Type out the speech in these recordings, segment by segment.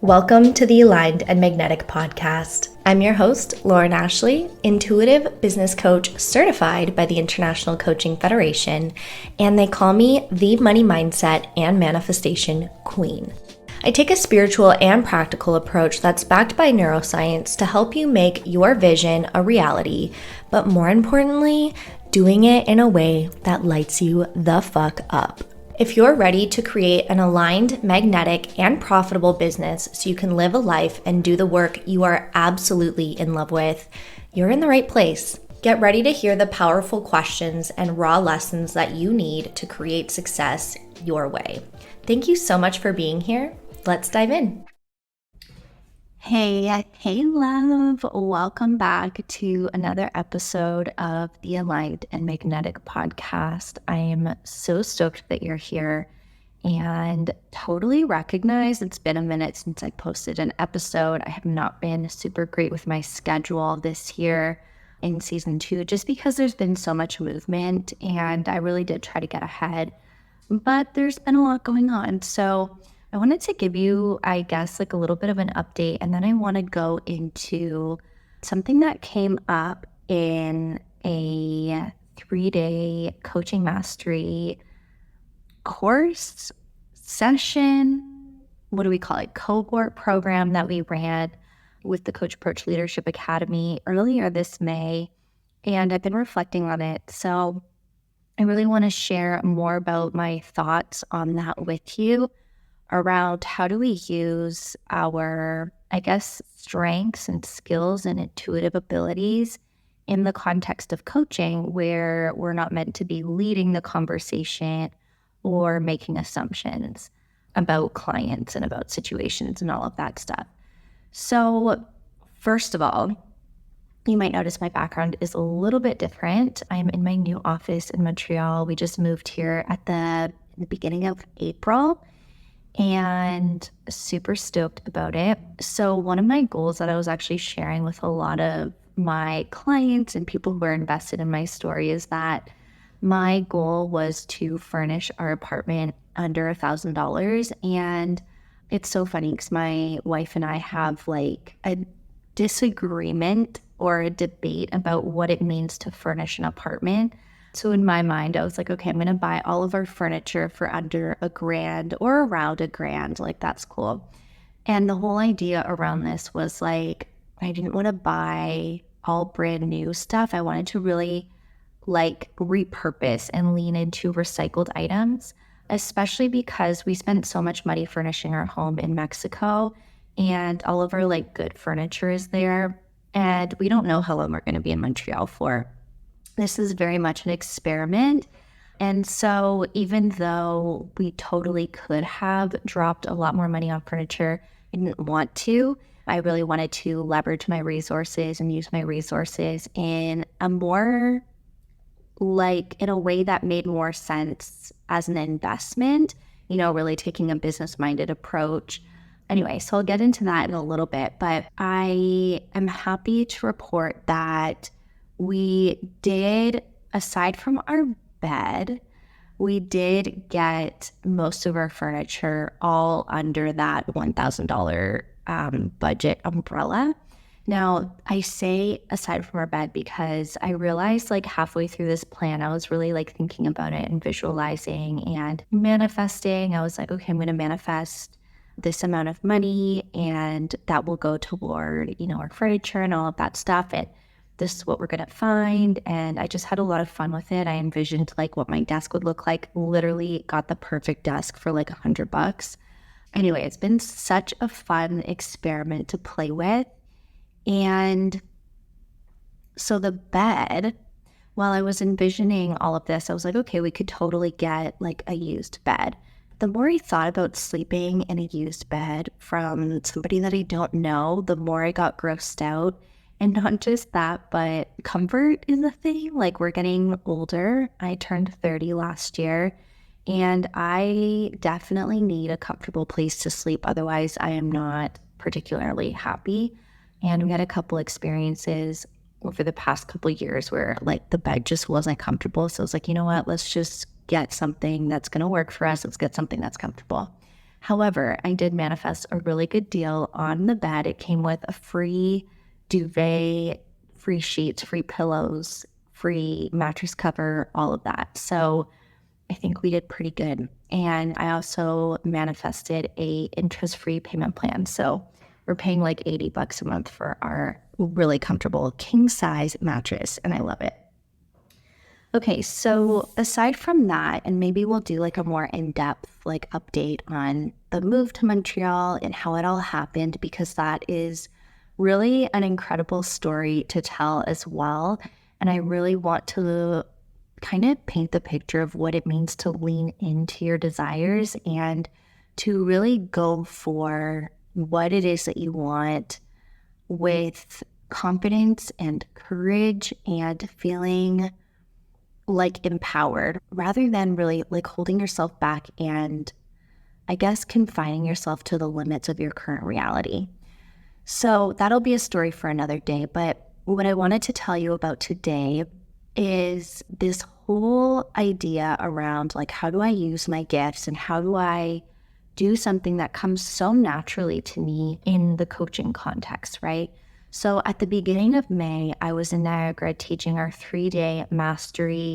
Welcome to the Aligned and Magnetic podcast. I'm your host, Lauren Ashley, intuitive business coach certified by the International Coaching Federation, and they call me the money mindset and manifestation queen. I take a spiritual and practical approach that's backed by neuroscience to help you make your vision a reality, but more importantly, doing it in a way that lights you the fuck up. If you're ready to create an aligned, magnetic, and profitable business so you can live a life and do the work you are absolutely in love with, you're in the right place. Get ready to hear the powerful questions and raw lessons that you need to create success your way. Thank you so much for being here. Let's dive in. Hey love, welcome back to another episode of the Aligned and Magnetic podcast. I am so stoked that you're here and totally recognize it's been a minute since I posted an episode. I have not been super great with my schedule this year in season 2 just because there's been so much movement and I really did try to get ahead, but there's been a lot going on. So I wanted to give you, I guess, like a little bit of an update, and then I want to go into something that came up in a 3-day coaching mastery course session. What do we call it? Cohort program that we ran with the Coach Approach Leadership Academy earlier this May, and I've been reflecting on it. So I really want to share more about my thoughts on that with you, around how do we use our, I guess, strengths and skills and intuitive abilities in the context of coaching, where we're not meant to be leading the conversation or making assumptions about clients and about situations and all of that stuff. So first of all, you might notice my background is a little bit different. I'm in my new office in Montreal. We just moved here at the beginning of April, and super stoked about it. So one of my goals that I was actually sharing with a lot of my clients and people who are invested in my story is that my goal was to furnish our apartment under $1,000. And it's so funny because my wife and I have like a disagreement or a debate about what it means to furnish an apartment. So in my mind, I was like, okay, I'm going to buy all of our furniture for under $1,000 or around $1,000. Like, that's cool. And the whole idea around this was like, I didn't want to buy all brand new stuff. I wanted to really like repurpose and lean into recycled items, especially because we spent so much money furnishing our home in Mexico and all of our like good furniture is there. And we don't know how long we're going to be in Montreal for. This is very much an experiment. And so even though we totally could have dropped a lot more money on furniture, I didn't want to. I really wanted to leverage my resources and use my resources in a more like in a way that made more sense as an investment, you know, really taking a business-minded approach. Anyway, so I'll get into that in a little bit, but I am happy to report that we did, aside from our bed, we did get most of our furniture all under that $1,000 budget umbrella. Now, I say aside from our bed because I realized like halfway through this plan, I was really like thinking about it and visualizing and manifesting. I was like, okay, I'm going to manifest this amount of money and that will go toward, you know, our furniture and all of that stuff. And this is what we're going to find. And I just had a lot of fun with it. I envisioned like what my desk would look like, literally got the perfect desk for like $100. Anyway, it's been such a fun experiment to play with. And so the bed, while I was envisioning all of this, I was like, okay, we could totally get like a used bed. The more I thought about sleeping in a used bed from somebody that I don't know, the more I got grossed out. And not just that, but comfort is a thing. Like, we're getting older. I turned 30 last year, and I definitely need a comfortable place to sleep. Otherwise, I am not particularly happy. And we had a couple experiences over the past couple of years where like the bed just wasn't comfortable. So I was like, you know what, let's just get something that's going to work for us. Let's get something that's comfortable. However, I did manifest a really good deal on the bed. It came with a free duvet, free sheets, free pillows, free mattress cover, all of that. So I think we did pretty good. And I also manifested a interest-free payment plan. So we're paying like $80 a month for our really comfortable king size mattress, and I love it. Okay, so aside from that, and maybe we'll do like a more in-depth like update on the move to Montreal and how it all happened, because that is really an incredible story to tell as well. And I really want to kind of paint the picture of what it means to lean into your desires and to really go for what it is that you want with confidence and courage and feeling like empowered, rather than really like holding yourself back and I guess confining yourself to the limits of your current reality. So that'll be a story for another day. But what I wanted to tell you about today is this whole idea around like, how do I use my gifts and how do I do something that comes so naturally to me in the coaching context, right? So at the beginning of May, I was in Niagara teaching our 3-day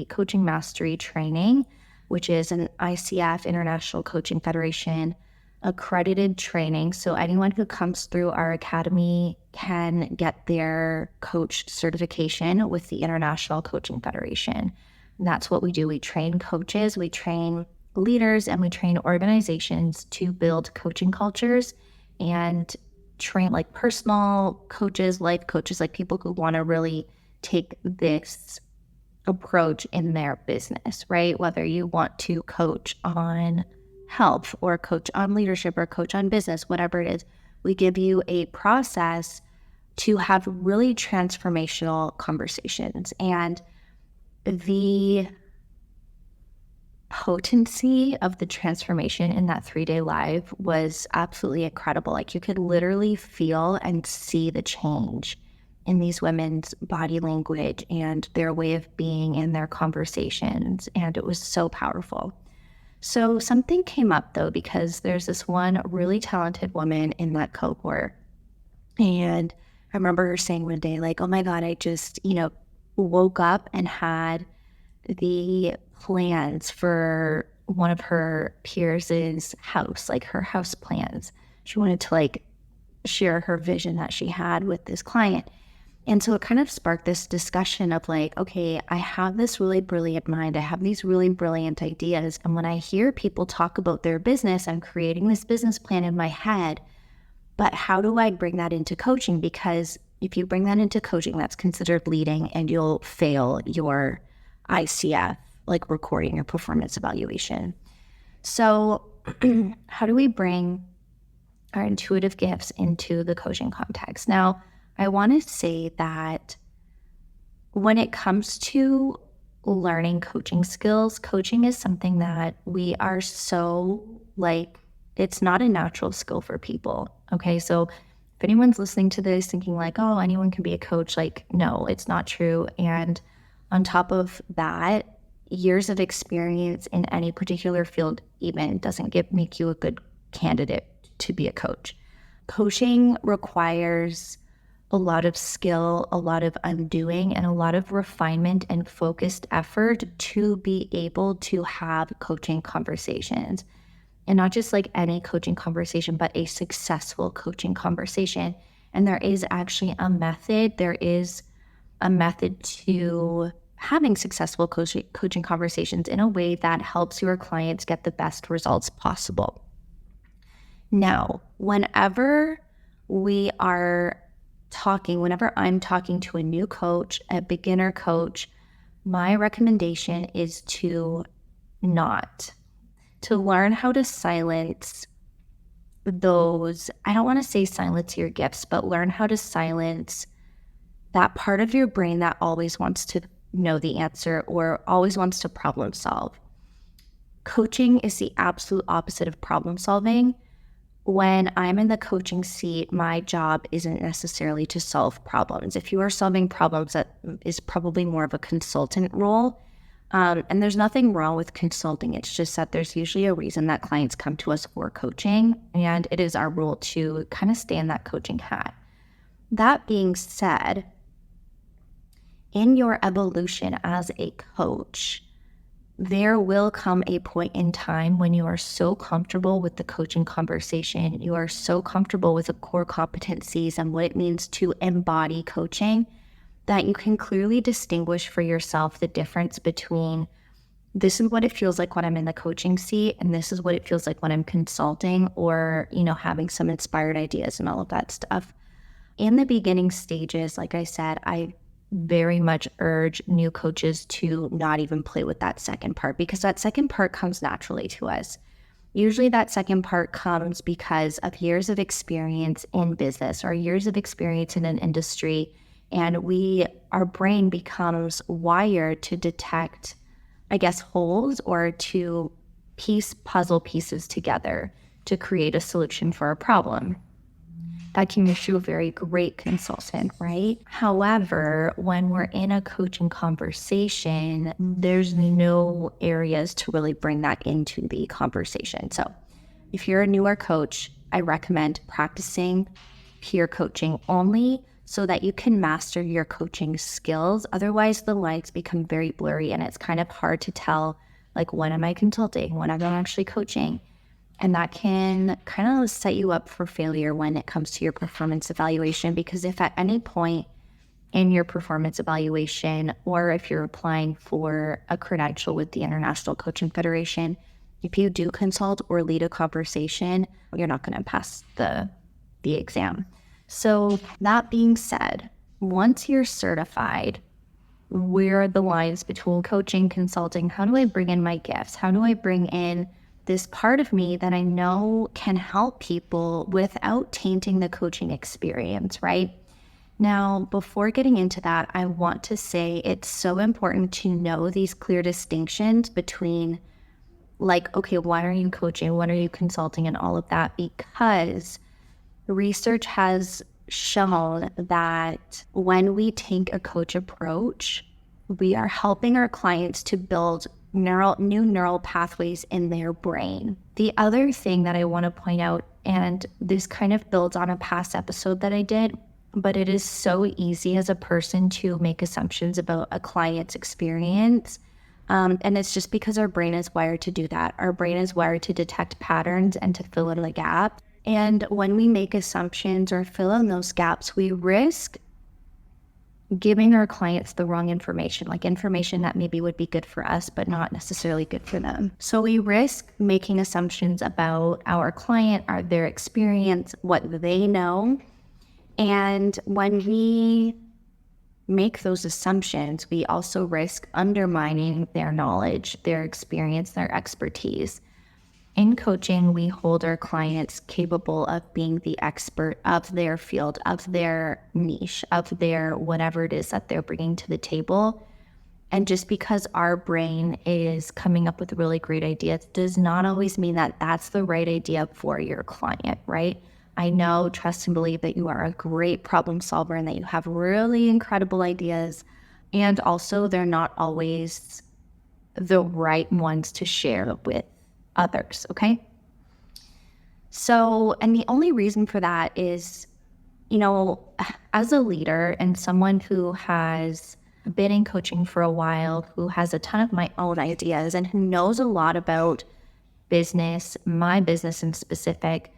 coaching mastery training, which is an ICF, International Coaching Federation, accredited training. So anyone who comes through our academy can get their coach certification with the International Coaching Federation. And that's what we do. We train coaches, we train leaders, and we train organizations to build coaching cultures and train like personal coaches, life coaches, like people who want to really take this approach in their business, right? Whether you want to coach on health or coach on leadership or coach on business, whatever it is, we give you a process to have really transformational conversations. And the potency of the transformation in that 3-day live was absolutely incredible. Like you could literally feel and see the change in these women's body language and their way of being and their conversations. And it was so powerful. So something came up though, because there's this one really talented woman in that cohort. And I remember her saying one day, like, oh my God, I just, woke up and had the plans for one of her peers' house, like her house plans. She wanted to like share her vision that she had with this client. And so it kind of sparked this discussion of like, okay, I have this really brilliant mind. I have these really brilliant ideas. And when I hear people talk about their business, I'm creating this business plan in my head. But how do I bring that into coaching? Because if you bring that into coaching, that's considered leading and you'll fail your ICF, like recording your performance evaluation. So how do we bring our intuitive gifts into the coaching context? Now, I want to say that when it comes to learning coaching skills, coaching is something that we are so like, it's not a natural skill for people. Okay. So if anyone's listening to this thinking like, oh, anyone can be a coach, like, no, it's not true. And on top of that, years of experience in any particular field even doesn't make you a good candidate to be a coach. Coaching requires a lot of skill, a lot of undoing, and a lot of refinement and focused effort to be able to have coaching conversations. And not just like any coaching conversation, but a successful coaching conversation. And there is actually a method. There is a method to having successful coaching conversations in a way that helps your clients get the best results possible. Now, whenever I'm talking to a new coach, a beginner coach, my recommendation is to learn how to silence those, I don't want to say silence your gifts, but learn how to silence that part of your brain that always wants to know the answer or always wants to problem solve. Coaching is the absolute opposite of problem solving. When I'm in the coaching seat, my job isn't necessarily to solve problems. If you are solving problems, that is probably more of a consultant role. And there's nothing wrong with consulting. It's just that there's usually a reason that clients come to us for coaching, and it is our role to kind of stay in that coaching hat. That being said, in your evolution as a coach, there will come a point in time when you are so comfortable with the coaching conversation, you are so comfortable with the core competencies and what it means to embody coaching, that you can clearly distinguish for yourself the difference between this is what it feels like when I'm in the coaching seat, and this is what it feels like when I'm consulting or, having some inspired ideas and all of that stuff. In the beginning stages, like I said, I very much urge new coaches to not even play with that second part, because that second part comes naturally to us. Usually that second part comes because of years of experience in business or years of experience in an industry, and our brain becomes wired to detect, holes, or to piece puzzle pieces together to create a solution for a problem. That can make you a very great consultant, right? However, when we're in a coaching conversation, there's no areas to really bring that into the conversation. So if you're a newer coach, I recommend practicing peer coaching only so that you can master your coaching skills. Otherwise, the lines become very blurry and it's kind of hard to tell, like, when am I consulting, when am I actually coaching? And that can kind of set you up for failure when it comes to your performance evaluation, because if at any point in your performance evaluation, or if you're applying for a credential with the International Coaching Federation, if you do consult or lead a conversation, you're not going to pass the exam. So that being said, once you're certified, where are the lines between coaching, consulting? How do I bring in my gifts? How do I bring in this part of me that I know can help people without tainting the coaching experience, right? Now, before getting into that, I want to say it's so important to know these clear distinctions between, like, okay, why are you coaching? What are you consulting? And all of that, because research has shown that when we take a coach approach, we are helping our clients to build new neural pathways in their brain. The other thing that I want to point out, and this kind of builds on a past episode that I did, but it is so easy as a person to make assumptions about a client's experience. And it's just because our brain is wired to do that. Our brain is wired to detect patterns and to fill in the gaps. And when we make assumptions or fill in those gaps, we risk giving our clients the wrong information, like information that maybe would be good for us, but not necessarily good for them. So we risk making assumptions about our client, their experience, what they know. And when we make those assumptions, we also risk undermining their knowledge, their experience, their expertise. In coaching, we hold our clients capable of being the expert of their field, of their niche, of their whatever it is that they're bringing to the table. And just because our brain is coming up with really great ideas does not always mean that that's the right idea for your client, right? I know, trust and believe that you are a great problem solver and that you have really incredible ideas. And also, they're not always the right ones to share with others, okay? So, and the only reason for that is, as a leader and someone who has been in coaching for a while, who has a ton of my own ideas and who knows a lot about business, my business in specific,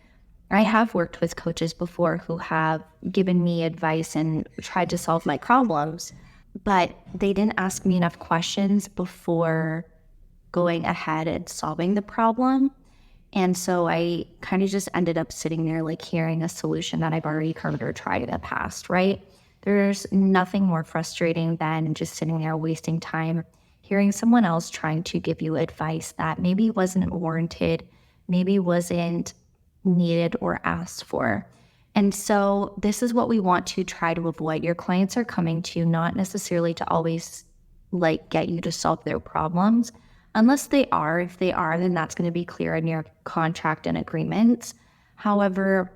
I have worked with coaches before who have given me advice and tried to solve my problems, but they didn't ask me enough questions before going ahead and solving the problem. And so I kind of just ended up sitting there like hearing a solution that I've already heard or tried in the past, right? There's nothing more frustrating than just sitting there wasting time hearing someone else trying to give you advice that maybe wasn't warranted, maybe wasn't needed or asked for. And so this is what we want to try to avoid. Your clients are coming to you not necessarily to always get you to solve their problems. Unless they are, if they are, then that's going to be clear in your contract and agreements. However,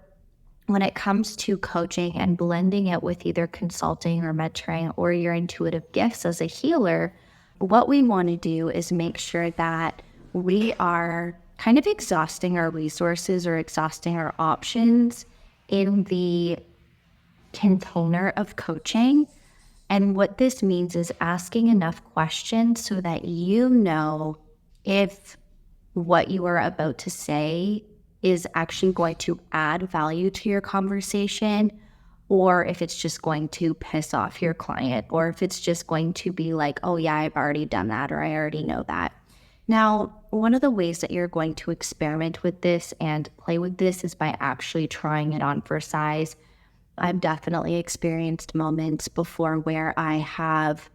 when it comes to coaching and blending it with either consulting or mentoring or your intuitive gifts as a healer, what we want to do is make sure that we are kind of exhausting our resources or exhausting our options in the container of coaching. And what this means is asking enough questions so that you know if what you are about to say is actually going to add value to your conversation, or if it's just going to piss off your client, or if it's just going to be like, oh yeah, I've already done that, or I already know that. Now, one of the ways that you're going to experiment with this and play with this is by actually trying it on for size. I've definitely experienced moments before where I have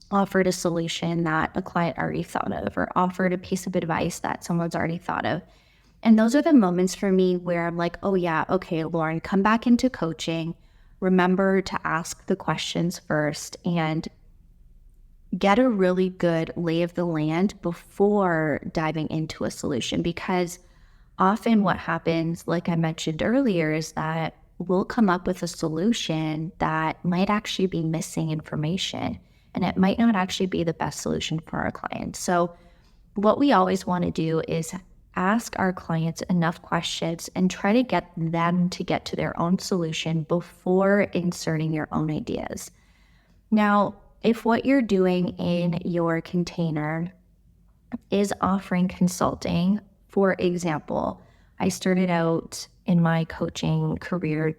offered a solution that a client already thought of, or offered a piece of advice that someone's already thought of. And those are the moments for me where I'm like, oh yeah, okay, Lauren, come back into coaching. Remember to ask the questions first and get a really good lay of the land before diving into a solution. Because often what happens, like I mentioned earlier, is that we'll come up with a solution that might actually be missing information, and it might not actually be the best solution for our clients. So what we always want to do is ask our clients enough questions and try to get them to get to their own solution before inserting your own ideas. Now, if what you're doing in your container is offering consulting, for example, I started out in my coaching career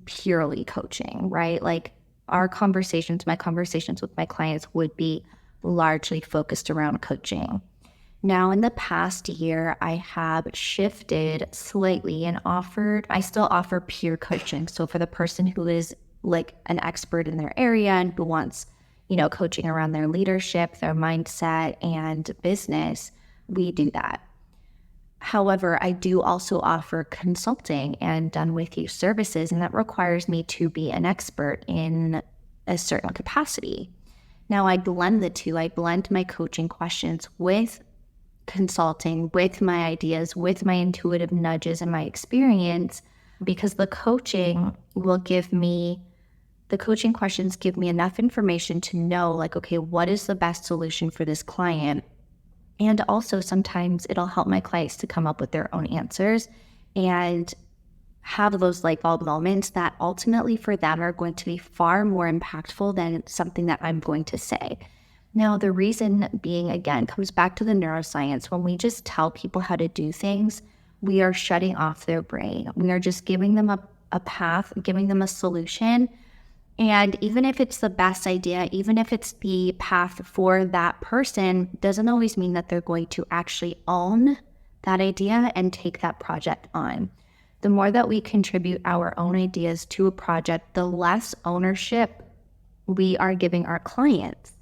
purely coaching, right? Like my conversations with my clients would be largely focused around coaching. Now, in the past year, I have shifted slightly and I still offer peer coaching. So for the person who is like an expert in their area and who wants, coaching around their leadership, their mindset, and business, we do that. However, I do also offer consulting and done with you services, and that requires me to be an expert in a certain capacity. Now, I blend the two. I blend my coaching questions with consulting, with my ideas, with my intuitive nudges and my experience, because the coaching questions give me enough information to know, like, okay, what is the best solution for this client? And also sometimes it'll help my clients to come up with their own answers and have those light bulb moments that ultimately for them are going to be far more impactful than something that I'm going to say. Now, the reason being, again, comes back to the neuroscience. When we just tell people how to do things, we are shutting off their brain. We are just giving them a path, giving them a solution. And even if it's the best idea, even if it's the path for that person, doesn't always mean that they're going to actually own that idea and take that project on. The more that we contribute our own ideas to a project, the less ownership we are giving our clients.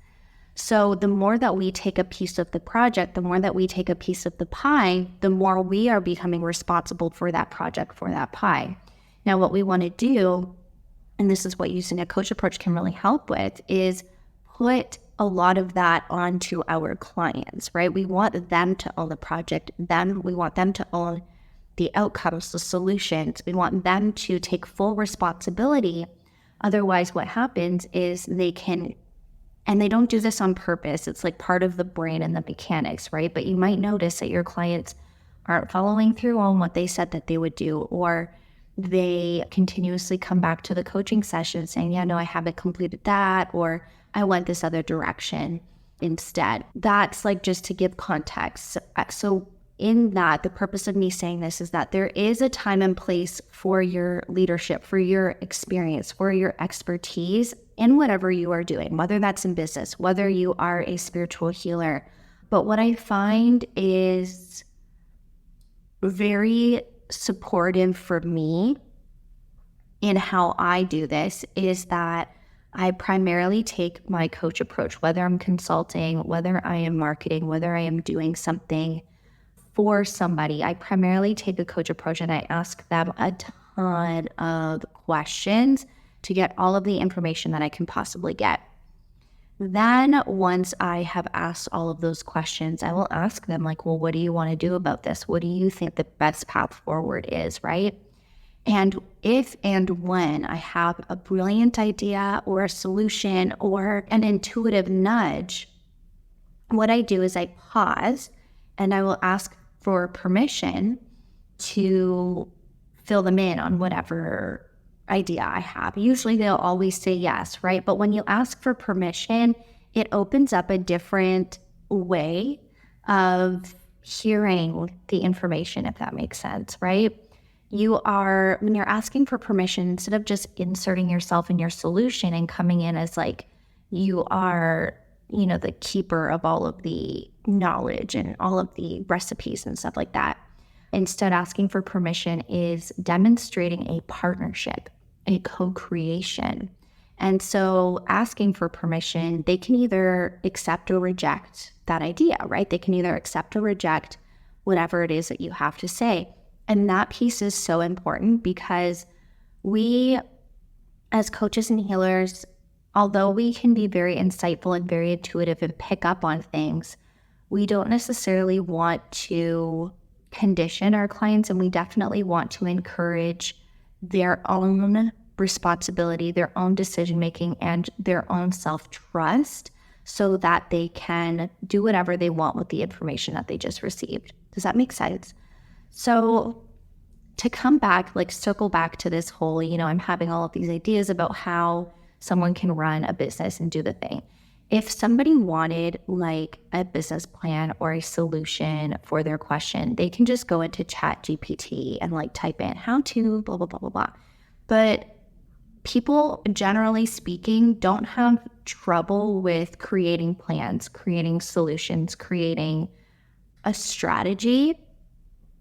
So the more that we take a piece of the project, the more that we take a piece of the pie, the more we are becoming responsible for that project, for that pie. Now, what we want to do, and this is what using a coach approach can really help with, is put a lot of that onto our clients, right? We want them to own the project. We want them to own the outcomes, the solutions. We want them to take full responsibility. Otherwise, what happens is they don't do this on purpose. It's like part of the brain and the mechanics, right? But you might notice that your clients aren't following through on what they said that they would do, or they continuously come back to the coaching session saying, yeah, no, I haven't completed that, or I went this other direction instead. That's like just to give context. So in that, the purpose of me saying this is that there is a time and place for your leadership, for your experience, for your expertise in whatever you are doing, whether that's in business, whether you are a spiritual healer. But what I find is very supportive for me in how I do this is that I primarily take my coach approach, whether I'm consulting, whether I am marketing, whether I am doing something for somebody. I primarily take a coach approach and I ask them a ton of questions to get all of the information that I can possibly get. Then once I have asked all of those questions, I will ask them like, well, what do you want to do about this? What do you think the best path forward is, right? And if and when I have a brilliant idea or a solution or an intuitive nudge, what I do is I pause and I will ask for permission to fill them in on whatever idea I have. Usually they'll always say yes, right? But when you ask for permission, it opens up a different way of hearing the information, if that makes sense, right? When you're asking for permission, instead of just inserting yourself in your solution and coming in as like you are, the keeper of all of the knowledge and all of the recipes and stuff like that. Instead, asking for permission is demonstrating a partnership, a co-creation. And so asking for permission, they can either accept or reject that idea, right? They can either accept or reject whatever it is that you have to say. And that piece is so important because we, as coaches and healers, although we can be very insightful and very intuitive and pick up on things, we don't necessarily want to condition our clients, and we definitely want to encourage their own responsibility, their own decision-making, and their own self-trust so that they can do whatever they want with the information that they just received. Does that make sense? So to come back, circle back to this whole, I'm having all of these ideas about how someone can run a business and do the thing. If somebody wanted a business plan or a solution for their question, they can just go into ChatGPT and type in how to blah, blah, blah, blah, blah. But people, generally speaking, don't have trouble with creating plans, creating solutions, creating a strategy.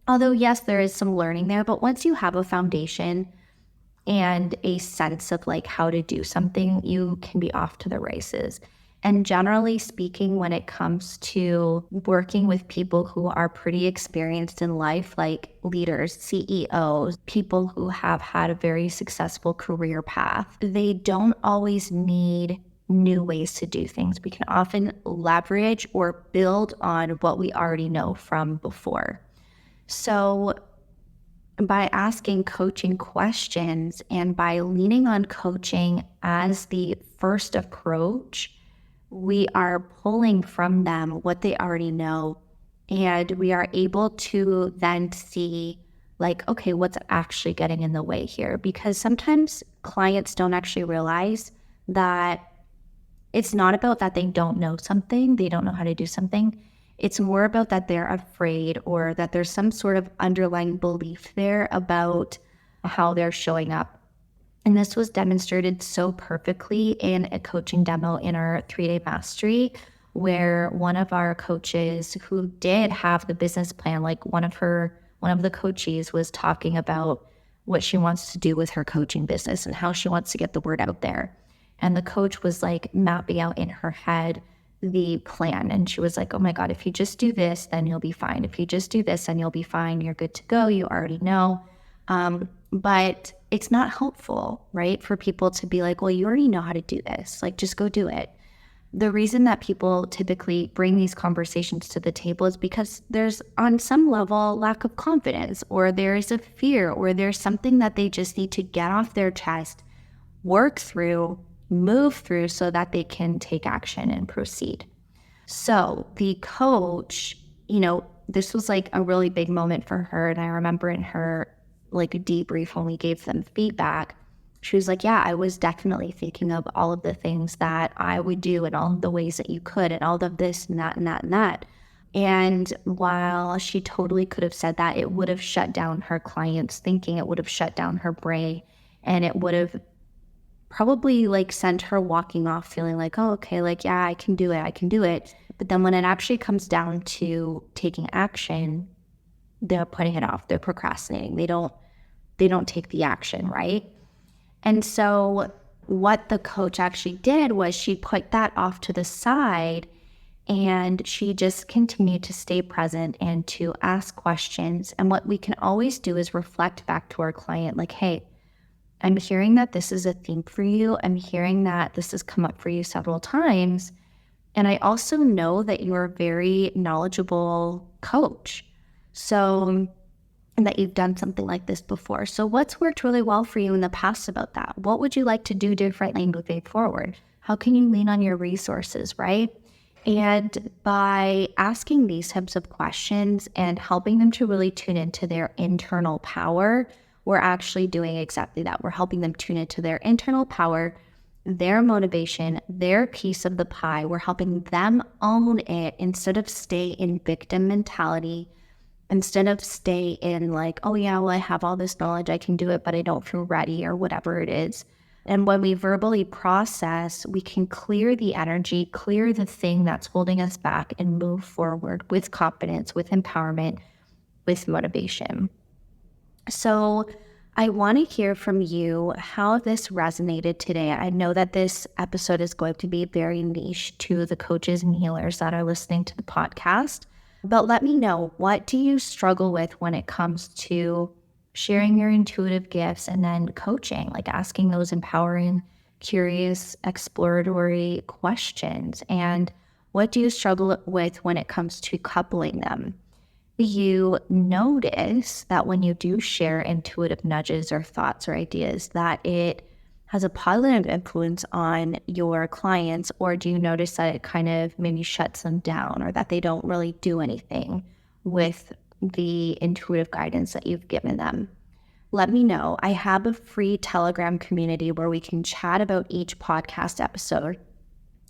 Although, yes, there is some learning there, but once you have a foundation and a sense of how to do something, you can be off to the races. And generally speaking, when it comes to working with people who are pretty experienced in life, like leaders, CEOs, people who have had a very successful career path, they don't always need new ways to do things. We can often leverage or build on what we already know from before. So by asking coaching questions and by leaning on coaching as the first approach, we are pulling from them what they already know, and we are able to then see okay, what's actually getting in the way here? Because sometimes clients don't actually realize that it's not about that they don't know something, they don't know how to do something. It's more about that they're afraid or that there's some sort of underlying belief there about how they're showing up. And this was demonstrated so perfectly in a coaching demo in our 3-day mastery, where one of our coaches who did have the business plan, one of the coaches was talking about what she wants to do with her coaching business and how she wants to get the word out there. And the coach was mapping out in her head the plan. And she was like, oh my God, if you just do this, then you'll be fine. If you just do this, then you'll be fine. You're good to go. You already know. But it's not helpful, right? For people to be like, well, you already know how to do this. Just go do it. The reason that people typically bring these conversations to the table is because there's on some level lack of confidence, or there is a fear, or there's something that they just need to get off their chest, work through, move through so that they can take action and proceed. So the coach, this was a really big moment for her. And I remember in her a debrief when we gave them feedback, she was like, yeah, I was definitely thinking of all of the things that I would do and all of the ways that you could and all of this and that and that and that. And while she totally could have said that, it would have shut down her client's thinking. It would have shut down her brain, and it would have probably sent her walking off feeling oh, okay, yeah, I can do it. But then when it actually comes down to taking action, they're putting it off. They're procrastinating. They don't take the action, right? And so what the coach actually did was she put that off to the side, and she just continued to stay present and to ask questions. And what we can always do is reflect back to our client, hey, I'm hearing that this is a theme for you. I'm hearing that this has come up for you several times. And I also know that you're a very knowledgeable coach. So, and that you've done something like this before. So what's worked really well for you in the past about that? What would you like to do differently moving forward? How can you lean on your resources, right? And by asking these types of questions and helping them to really tune into their internal power, we're actually doing exactly that. We're helping them tune into their internal power, their motivation, their piece of the pie. We're helping them own it instead of stay in victim mentality, instead of stay in like, oh yeah, well, I have all this knowledge, I can do it, but I don't feel ready or whatever it is. And when we verbally process, we can clear the energy, clear the thing that's holding us back, and move forward with confidence, with empowerment, with motivation. So I want to hear from you how this resonated today. I know that this episode is going to be very niche to the coaches and healers that are listening to the podcast, but let me know, what do you struggle with when it comes to sharing your intuitive gifts and then coaching, like asking those empowering, curious, exploratory questions? And what do you struggle with when it comes to coupling them? You notice that when you do share intuitive nudges or thoughts or ideas, that it has a positive influence on your clients, or do you notice that it kind of maybe shuts them down, or that they don't really do anything with the intuitive guidance that you've given them? Let me know. I have a free Telegram community where we can chat about each podcast episode.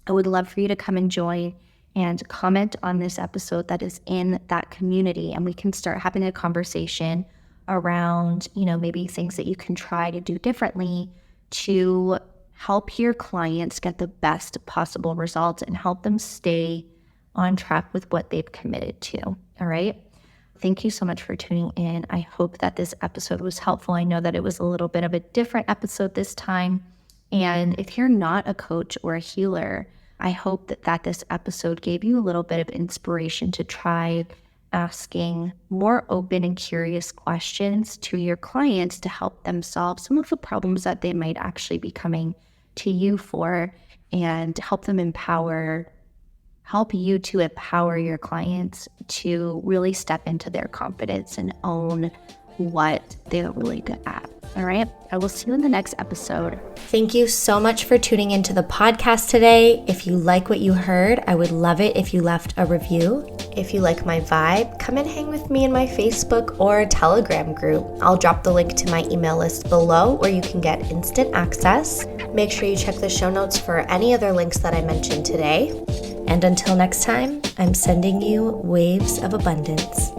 I would love for you to come and join and comment on this episode that is in that community, and we can start having a conversation around, maybe things that you can try to do differently to help your clients get the best possible results and help them stay on track with what they've committed to. All right. Thank you so much for tuning in. I hope that this episode was helpful. I know that it was a little bit of a different episode this time. And if you're not a coach or a healer, I hope that this episode gave you a little bit of inspiration to try asking more open and curious questions to your clients to help them solve some of the problems that they might actually be coming to you for, and help you to empower your clients to really step into their confidence and own what they're really good at. All right. I will see you in the next episode. Thank you so much for tuning into the podcast today. If you like what you heard, I would love it if you left a review. If you like my vibe, come and hang with me in my Facebook or Telegram group. I'll drop the link to my email list below where you can get instant access. Make sure you check the show notes for any other links that I mentioned today. And until next time, I'm sending you waves of abundance.